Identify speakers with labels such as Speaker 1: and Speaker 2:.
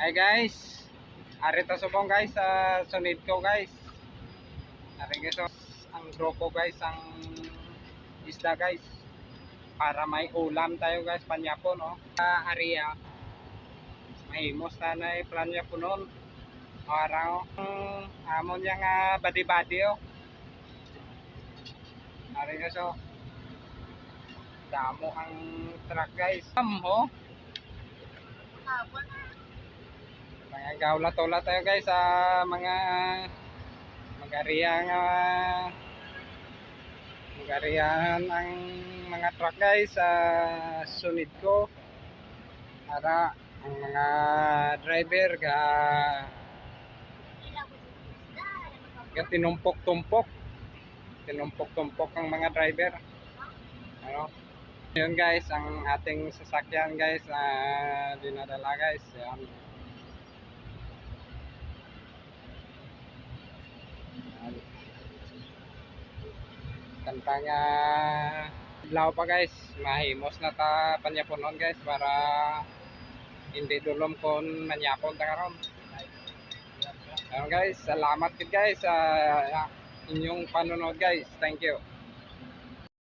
Speaker 1: Hi guys, arito subong guys sa sunid ko guys. Ari guys, ang grupo guys, ang isda guys. Para may ulam tayo guys, panyapon no. Area, mahimos na na planya po noon. Araw, amon niya nga badi-badi oh. Ari guys oh. Damo ang truck guys. Oh. Mga gawla-tola tayo guys sa mga mag-ariyan ang mga truck guys sa sunid ko para ang mga driver ga tinumpok-tumpok ang mga driver ano. Yun guys ang ating sasakyan guys dinadala guys yan. Kantang adlaw pa guys, mahimos na ta panyaponon guys para hindi dulom kon manyapon ta karon. Ayun guys, salamat gid guys sa inyong panonood guys. Thank you.